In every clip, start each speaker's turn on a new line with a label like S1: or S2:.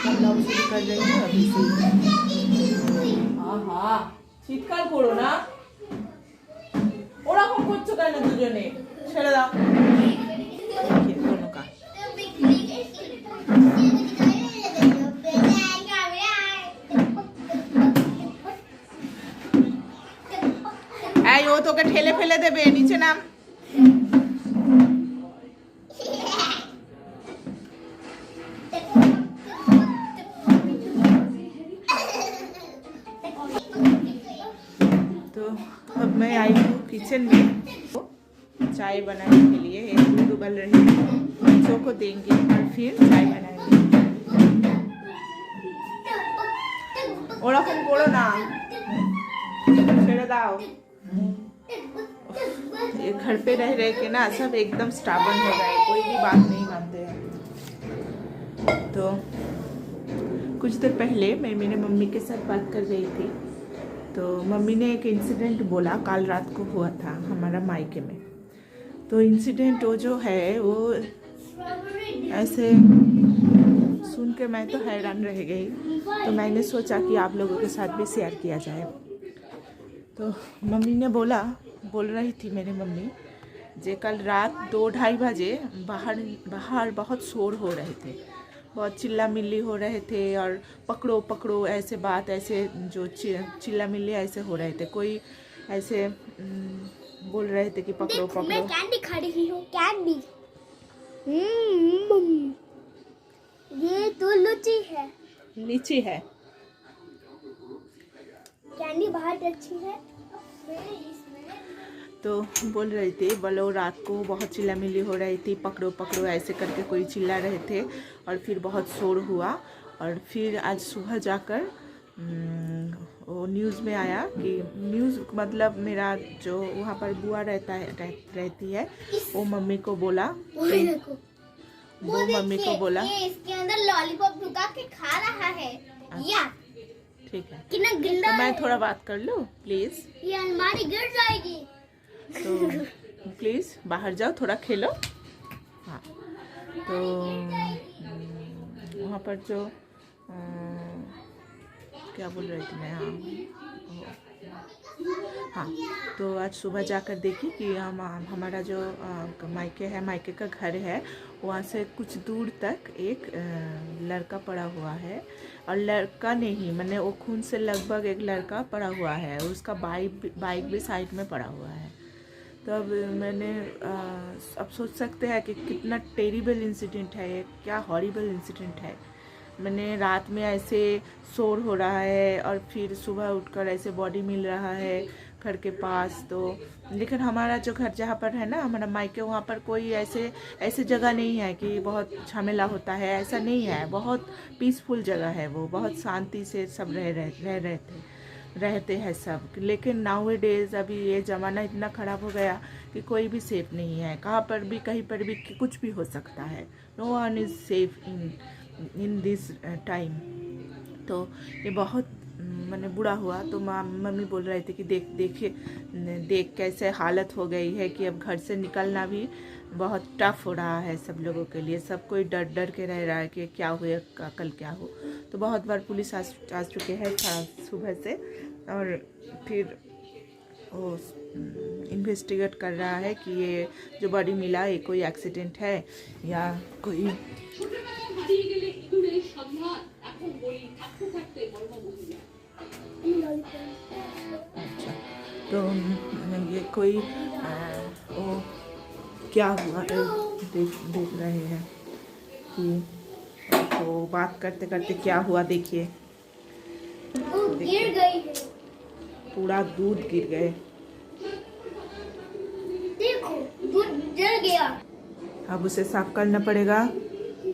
S1: Blouse शुरू कर रही हूँ अभी से। हाँ চিৎকার করো না, ওরকম করছো কেন দুজনে, ছেড়ে দাও। दोनों का এই ও তোকে ঠেলে ফেলে দেবে, নিচে নাম। तो अब मैं आई हूँ किचन में चाय बनाने के लिए। एक दूध उबल रही है, बच्चों को देंगे और फिर चाय बनाएंगे। ওরকম করো না, ছেড়ে দাও। ये घर पे रह रह के ना सब एकदम स्टाबन हो गए, कोई भी बात नहीं मानते हैं। तो कुछ देर पहले मैं मेरे मम्मी के साथ बात कर रही थी, तो मम्मी ने एक इंसिडेंट बोला, कल रात को हुआ था हमारा मायके में। तो इंसिडेंट वो जो है वो ऐसे सुन के मैं तो हैरान रह गई। तो मैंने सोचा कि आप लोगों के साथ भी शेयर किया जाए। तो मम्मी ने बोल रही थी मेरी मम्मी जे कल रात 2-2:30 बजे बाहर बहुत शोर हो रहे थे, बहुत चिल्ला मिल्ली हो रहे थे और पकड़ो पकड़ो ऐसे बात, ऐसे जो चिल्ला मिल्ली ऐसे हो रहे थे। कोई ऐसे बोल रहे थे कि पकड़ो पकड़ो।
S2: मैं कैंडी खा रही हूँ, कैंडी। ये तो लीची है,
S1: लीची है।
S2: कैंडी बहुत अच्छी है।
S1: तो बोल रही थी बोलो रात को बहुत चिल्ला मिल्ली हो रही थी, पकड़ो पकड़ो ऐसे करके कोई चिल्ला रहे थे और फिर बहुत शोर हुआ। और फिर आज सुबह जाकर वो न्यूज़ में आया कि न्यूज़ मतलब मेरा जो वहाँ पर बुआ रहती है वो मम्मी को बोला, वो मम्मी को बोला
S2: ये इसके अंदर लॉलीपॉप ढुका के खा रहा है। या
S1: ठीक है,
S2: कितना
S1: तो
S2: गंदा
S1: मैं
S2: है।
S1: थोड़ा बात कर लूँ प्लीज़।
S2: ये अलमारी गिर जाएगी।
S1: तो प्लीज़ बाहर जाओ, थोड़ा खेलो। हाँ, तो वहाँ पर जो क्या बोल रही थी मैं, हाँ तो आज सुबह जाकर देखी कि हमारा जो मायके है, मायके का घर है, वहाँ से कुछ दूर तक एक लड़का पड़ा हुआ है। और लड़का नहीं मैंने वो खून से लगभग एक लड़का पड़ा हुआ है, उसका बाइक भी साइड में पड़ा हुआ है। तो अब मैंने अब सोच सकते हैं कि कितना टेरिबल इंसिडेंट है ये, क्या हॉरिबल इंसिडेंट है। मैंने रात में ऐसे शोर हो रहा है और फिर सुबह उठकर ऐसे बॉडी मिल रहा है घर के पास। तो लेकिन हमारा जो घर जहाँ पर है ना, हमारा मायके, वहाँ पर कोई ऐसे जगह नहीं है कि बहुत झमेला होता है, ऐसा नहीं है। बहुत पीसफुल जगह है वो, बहुत शांति से सब रहते हैं सब। लेकिन नाउ ए डेज अभी ये ज़माना इतना ख़राब हो गया कि कोई भी सेफ नहीं है, कहाँ पर भी कहीं पर भी कुछ भी हो सकता है। No one is safe in this time. तो ये बहुत मैंने बुरा हुआ। तो मम्मी बोल रहे थे कि देख कैसे हालत हो गई है कि अब घर से निकलना भी बहुत टफ हो रहा है सब लोगों के लिए। सब कोई डर के रह रहा है कि क्या हुए, कल क्या हो। तो बहुत बार पुलिस आ चुके हैं सुबह से, और फिर वो इन्वेस्टिगेट कर रहा है कि ये जो बॉडी मिला ये कोई एक्सीडेंट है या कोई। अच्छा, तो ये कोई वो क्या हुआ है देख रहे हैं कि तो बात करते करते क्या हुआ। देखिए
S2: गिर गई है,
S1: पूरा दूध गिर गए।
S2: देखो दूध जल गया।
S1: अब उसे साफ करना पड़ेगा।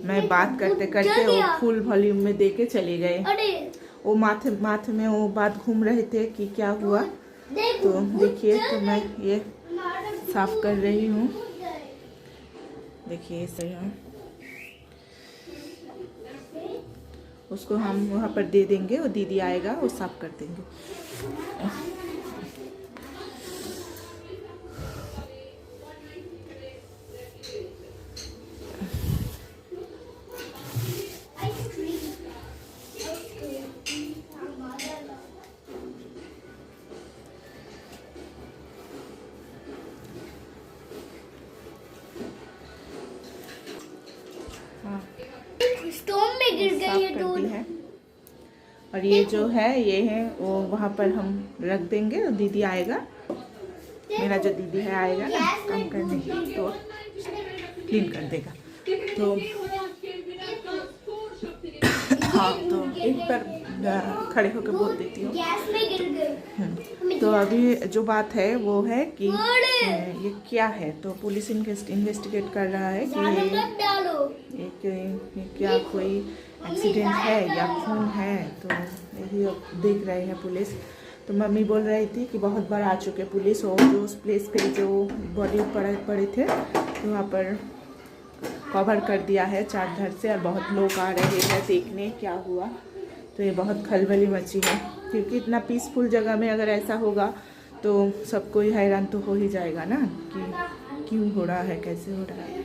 S1: मैं बात करते करते वो फुल वॉल्यूम में दे के चले गए। वो माथे में वो बात घूम रहे थे कि क्या हुआ। तो देखिए, तो मैं ये साफ कर रही हूँ। देखिए सही है, उसको हम वहाँ पर दे देंगे, वो दीदी आएगा वो साफ कर देंगे।
S2: स्टोन में गिर
S1: साफ
S2: गई है
S1: कर
S2: दूध।
S1: दी है। और ये जो है ये है वो वहाँ पर हम रख देंगे, दीदी आएगा, मेरा जो दीदी है आएगा ना काम करने, तो क्लीन कर देगा। तो हाँ, तो एक बार खड़े होकर बोल देती हूँ।
S2: गैस में गिर गई।
S1: तो अभी जो बात है वो है कि ये क्या है, तो पुलिस इन्वेस्टिगेट कर रहा है कि
S2: ज़्यादा मत डालो।
S1: ये क्या कोई एक्सीडेंट है या खून है, तो यही अब देख रहे हैं पुलिस। तो मम्मी बोल रही थी कि बहुत बार आ चुके पुलिस, और जो उस प्लेस पे जो बॉडी पड़े थे तो वहाँ पर कवर कर दिया है चादर से, और बहुत लोग आ रहे हैं देखने क्या हुआ। तो ये बहुत खलबली मची है, क्योंकि इतना पीसफुल जगह में अगर ऐसा होगा तो सब कोई हैरान तो हो ही जाएगा ना कि क्यों हो रहा है, कैसे हो रहा है।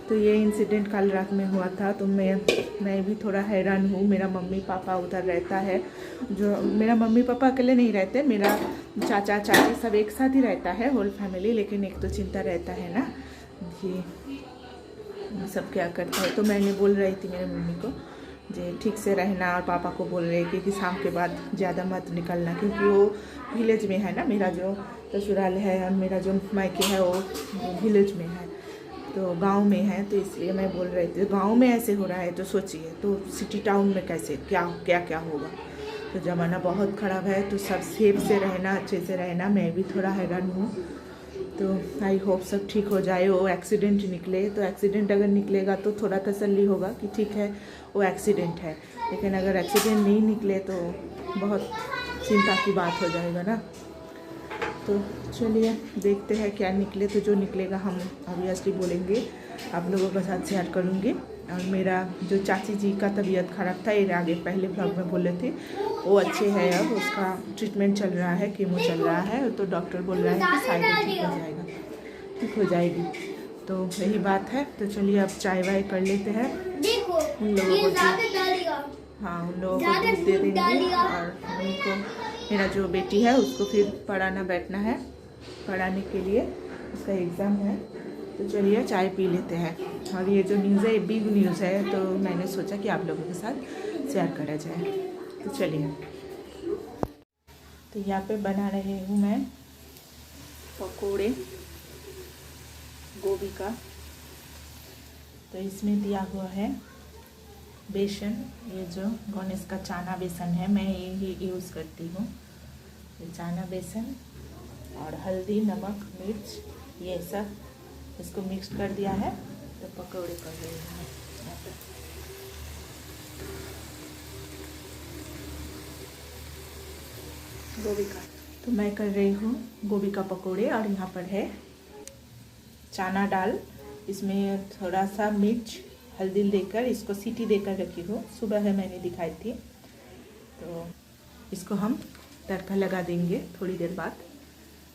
S1: तो ये इंसिडेंट कल रात में हुआ था, तो मैं भी थोड़ा हैरान हूँ। मेरा मम्मी पापा उधर रहता है, जो मेरा मम्मी पापा अकेले नहीं रहते, मेरा चाचा चाची सब एक साथ ही रहता है, होल फैमिली। लेकिन एक तो चिंता रहता है ना कि सब क्या करता है। तो मैंने बोल रही थी मेरे मम्मी को जे ठीक से रहना, और पापा को बोल रहे कि शाम के बाद ज़्यादा मत निकलना, क्योंकि वो विलेज में है ना, मेरा जो ससुराल है और मेरा जो मायके है वो विलेज में है, तो गांव में है। तो इसलिए मैं बोल रही थी गांव में ऐसे हो रहा है तो सोचिए तो सिटी टाउन में कैसे क्या होगा। तो ज़माना बहुत ख़राब है, तो सब सेफ से रहना, अच्छे से रहना। मैं भी थोड़ा हैरान हूँ, तो आई होप सब ठीक हो जाए। वो एक्सीडेंट निकले, तो एक्सीडेंट अगर निकलेगा तो थोड़ा तसल्ली होगा कि ठीक है वो एक्सीडेंट है, लेकिन अगर एक्सीडेंट नहीं निकले तो बहुत चिंता की बात हो जाएगा ना। तो चलिए देखते हैं क्या निकले, तो जो निकलेगा हम ऑब्वियसली बोलेंगे, आप लोगों के साथ शेयर करूँगी। और मेरा जो चाची जी का तबीयत ख़राब था, ये आगे पहले ब्लॉग में बोले थे, वो अच्छे है, अब उसका ट्रीटमेंट चल रहा है, कीमो चल रहा है, तो डॉक्टर बोल रहा है कि शायद ठीक हो जाएगा, ठीक हो जाएगी। तो यही बात है। तो चलिए अब चाय वाय कर लेते हैं,
S2: देखो
S1: उन लोगों
S2: ये
S1: को
S2: ज़्यादा डालेगा।
S1: हाँ उन लोगों को दूध दे देंगे, और उनको मेरा जो बेटी है उसको फिर पढ़ाना बैठना है, पढ़ाने के लिए उसका एग्ज़ाम है। तो चलिए चाय पी लेते हैं। और ये जो न्यूज़ है ये बिग न्यूज़ है, तो मैंने सोचा कि आप लोगों के साथ शेयर करा जाए। तो चलिए, तो यहाँ पे बना रही हूँ मैं पकोड़े गोभी का। तो इसमें दिया हुआ है बेसन, ये जो गणेश का चाना बेसन है, मैं यही यूज़ करती हूँ। ये चाना बेसन और हल्दी, नमक, मिर्च, ये सब इसको मिक्स कर दिया है। तो पकौड़े कर रही हूँ यहाँ पे। गोभी का, तो मैं कर रही हूँ गोभी का पकौड़े। और यहाँ पर है चना दाल, इसमें थोड़ा सा मिर्च हल्दी देकर इसको सीटी देकर रखी हूँ, सुबह है मैंने दिखाई थी। तो इसको हम तड़का लगा देंगे थोड़ी देर बाद,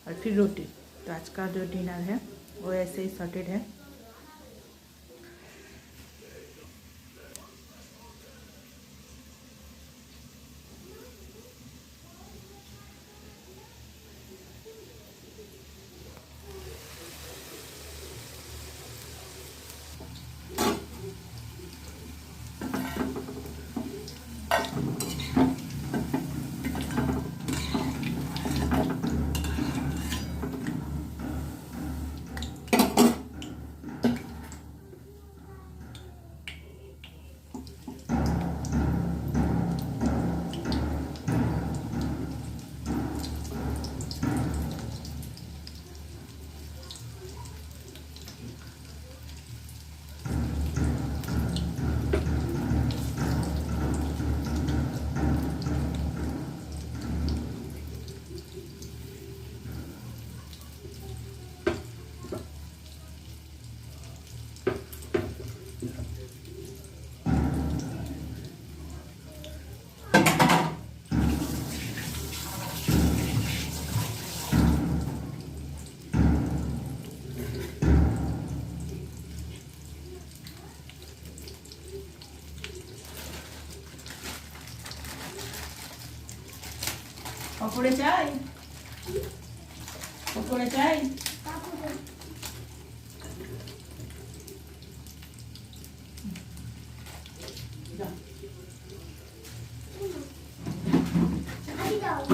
S1: और फिर रोटी। तो आज का जो डिनर है वो ऐसे ही सॉर्टेड है। पकोड़े चाय, पकोड़े चाय।
S2: अभी जाओ।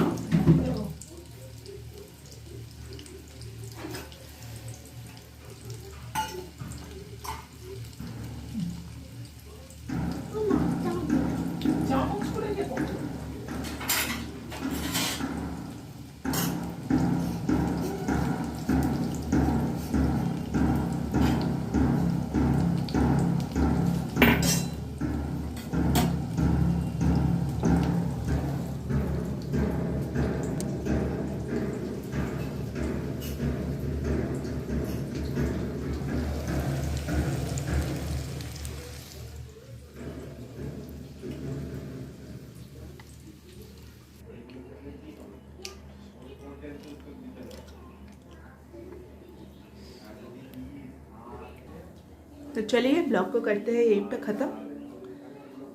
S1: तो चलिए ब्लॉग को करते हैं यहीं पे ख़त्म।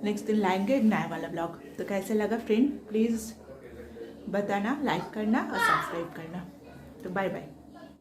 S1: नेक्स्ट दिन लाएंगे एक नया वाला ब्लॉग। तो कैसे लगा फ्रेंड, प्लीज़ बताना, लाइक करना और सब्सक्राइब करना। तो बाय बाय।